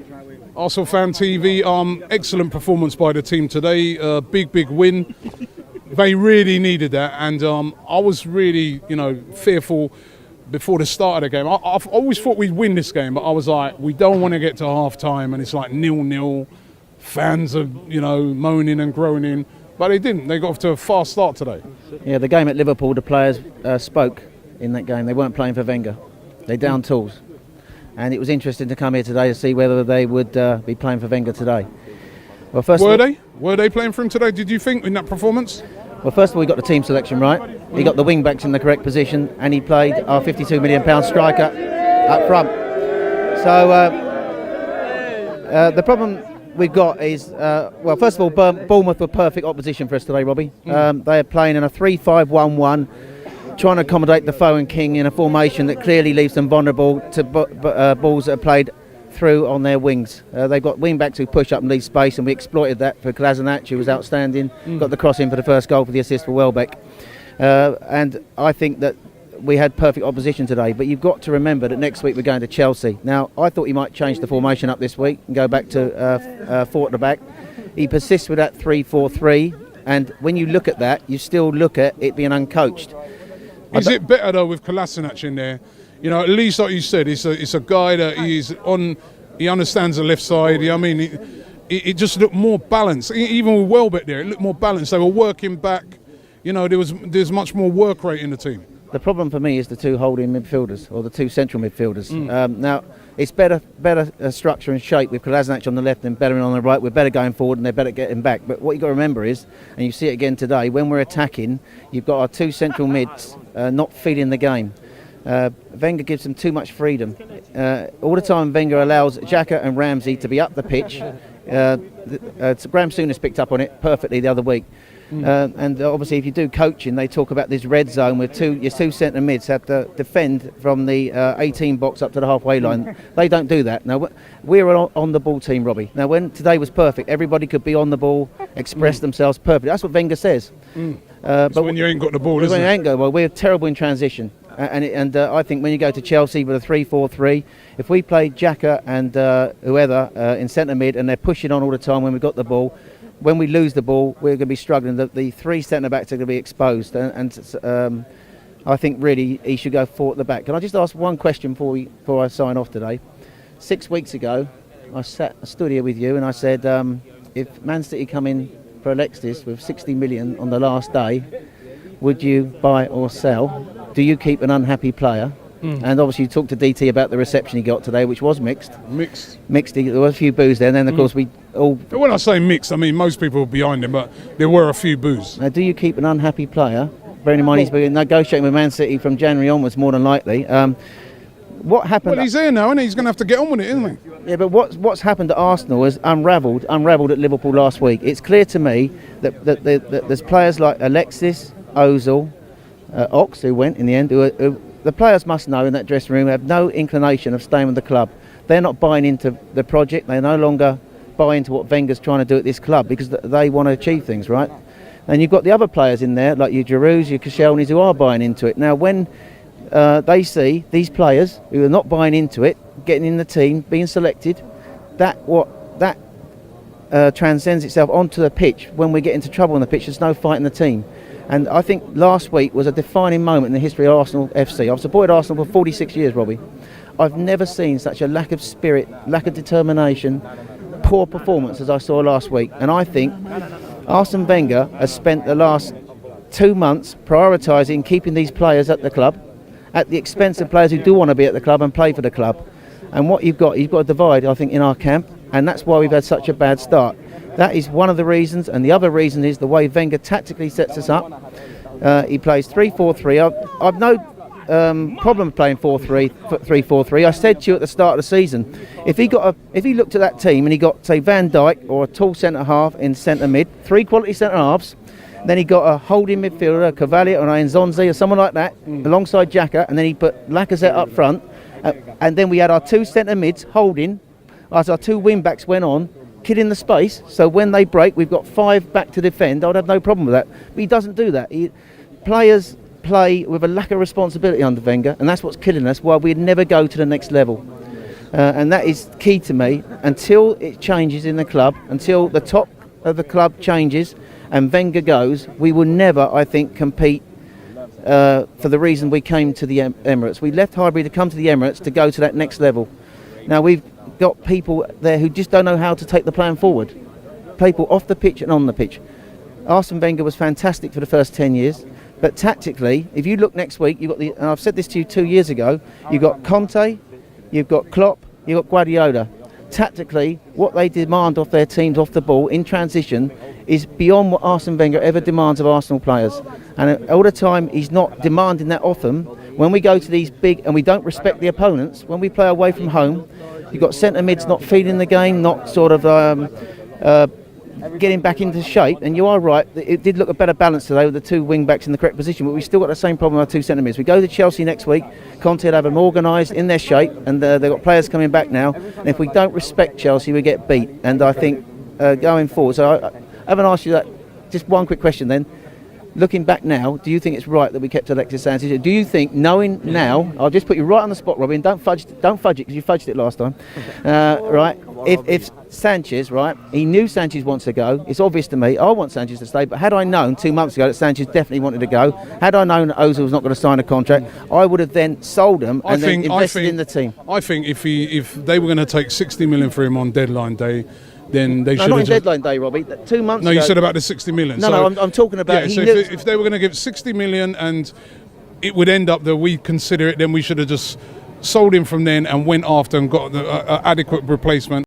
ArsenalFanTV, excellent performance by the team today. Big win. They really needed that, and I was really, fearful before the start of the game. I've always thought we'd win this game, but I was like, we don't want to get to half-time, and it's like 0-0. Fans are, moaning and groaning, but they didn't. They got off to a fast start today. Yeah, the game at Liverpool, the players spoke in that game. They weren't playing for Wenger. They downed tools. And it was interesting to come here today to see whether they would be playing for Wenger today. Well, Were they playing for him today, did you think, in that performance? Well, first of all, he got the team selection right. He got the wing-backs in the correct position, and he played our £52 million striker up front. So the problem we've got is, first of all, Bournemouth were perfect opposition for us today, Robbie. They are playing in a 3-5-1-1, trying to accommodate the foe and king in a formation that clearly leaves them vulnerable to balls that are played through on their wings. They've got wing-backs who push up and leave space, and we exploited that for Kolasinac, who was outstanding. Got the cross in for the first goal for the assist for Welbeck. And I think that we had perfect opposition today, but you've got to remember that next week we're going to Chelsea. Now, I thought he might change the formation up this week and go back to 4 at the back. He persists with that 3-4-3, and when you look at that, you still look at it being uncoached. Is it better, though, with Kolasinac in there? At least, like you said, it's a guy that he understands the left side. It just looked more balanced. Even with Welbeck there, it looked more balanced. They were working back. There's much more work rate in the team. The problem for me is the two holding midfielders, or the two central midfielders. Now, it's better structure and shape with Kolasinac on the left and Bellerin on the right. We're better going forward and they're better getting back. But what you've got to remember is, and you see it again today, when we're attacking, you've got our two central mids not feeding the game. Wenger gives them too much freedom. All the time Wenger allows Xhaka and Ramsey to be up the pitch. Graham Souness picked up on it perfectly the other week. And obviously if you do coaching, they talk about this red zone where your two centre mids have to defend from the 18 box up to the halfway line. They don't do that. Now, we're an on the ball team, Robbie. Now, when today was perfect, everybody could be on the ball, express themselves perfectly. That's what Wenger says. But when you ain't got the ball, isn't it? When you ain't got the ball, we're terrible in transition. And I think when you go to Chelsea with a 3-4-3, if we play Xhaka and whoever in centre mid and they're pushing on all the time when we've got the ball, when we lose the ball, we're going to be struggling. The three centre-backs are going to be exposed. And I think really he should go 4 at the back. Can I just ask one question before I sign off today? 6 weeks ago, I stood here with you and I said, if Man City come in for Alexis with 60 million on the last day, would you buy or sell? Do you keep an unhappy player? And obviously you talked to DT about the reception he got today, which was mixed. There was a few boos there, and then of course we all... When I say mixed, I mean most people were behind him, but there were a few boos. Now, do you keep an unhappy player? Bearing in mind he's been negotiating with Man City from January onwards, more than likely. What happened? Well, he's here now, isn't he? He's going to have to get on with it, isn't he? Yeah, but what's happened at Arsenal has unravelled at Liverpool last week. It's clear to me that there's players like Alexis, Ozil, Ox, who went in the end, who the players must know in that dressing room have no inclination of staying with the club. They're not buying into the project. They no longer buy into what Wenger's trying to do at this club because they want to achieve things, right? And you've got the other players in there, like your Girouds, your Koscielnys, who are buying into it. Now, when they see these players who are not buying into it, getting in the team, being selected, that transcends itself onto the pitch. When we get into trouble on the pitch, there's no fight in the team. And I think last week was a defining moment in the history of Arsenal FC. I've supported Arsenal for 46 years, Robbie. I've never seen such a lack of spirit, lack of determination, poor performance as I saw last week. And I think Arsene Wenger has spent the last 2 months prioritising keeping these players at the club, at the expense of players who do want to be at the club and play for the club. And what you've got a divide, I think, in our camp, and that's why we've had such a bad start. That is one of the reasons, and the other reason is the way Wenger tactically sets us up. He plays 3-4-3. I've no problem playing 3-4-3. I said to you at the start of the season, if he looked at that team and he got, say, Van Dijk or a tall centre half in centre mid, 3 quality centre halves, then he got a holding midfielder, Cavalier or Nzonzi or someone like that, alongside Xhaka, and then he put Lacazette up front, and then we had our 2 centre mids holding as our 2 wing backs went on, killing the space, so when they break we've got 5 back to defend. I'd have no problem with that, but he doesn't do that. Players play with a lack of responsibility under Wenger, and that's what's killing us, why we'd never go to the next level. And that is key to me. Until it changes in the club, until the top of the club changes and Wenger goes, we will never, I think, compete for the reason we came to the Emirates. We left Highbury to come to the Emirates to go to that next level. Now we've got people there who just don't know how to take the plan forward. People off the pitch and on the pitch. Arsene Wenger was fantastic for the first 10 years, but tactically, if you look next week, you've got and I've said this to you 2 years ago, you've got Conte, you've got Klopp, you've got Guardiola. Tactically, what they demand of their teams off the ball in transition is beyond what Arsene Wenger ever demands of Arsenal players. And all the time, he's not demanding that of them. When we go to these big, and we don't respect the opponents, when we play away from home, you've got centre mids not feeding the game, not sort of getting back into shape. And you are right, it did look a better balance today with the two wing backs in the correct position, but we've still got the same problem with our two centre mids. We go to Chelsea next week, Conte will have them organised in their shape, and they've got players coming back now. And if we don't respect Chelsea, we get beat. And I think going forward, so I haven't asked you that. Just one quick question then. Looking back now, do you think it's right that we kept Alexis Sanchez? Do you think, knowing now, I'll just put you right on the spot, Robin, don't fudge it because you fudged it last time, right? If Sanchez, right, he knew Sanchez wants to go, it's obvious to me, I want Sanchez to stay, but had I known 2 months ago that Sanchez definitely wanted to go, had I known that Ozil was not going to sign a contract, I would have then sold him and then invested in the team. I think if they were going to take 60 million for him on deadline day, then they should have. Not in deadline day, Robbie. 2 months ago. No, you said about the 60 million. No, I'm talking about. Yeah, so if they were going to give 60 million and it would end up that we consider it, then we should have just sold him from then and went after and got the adequate replacement.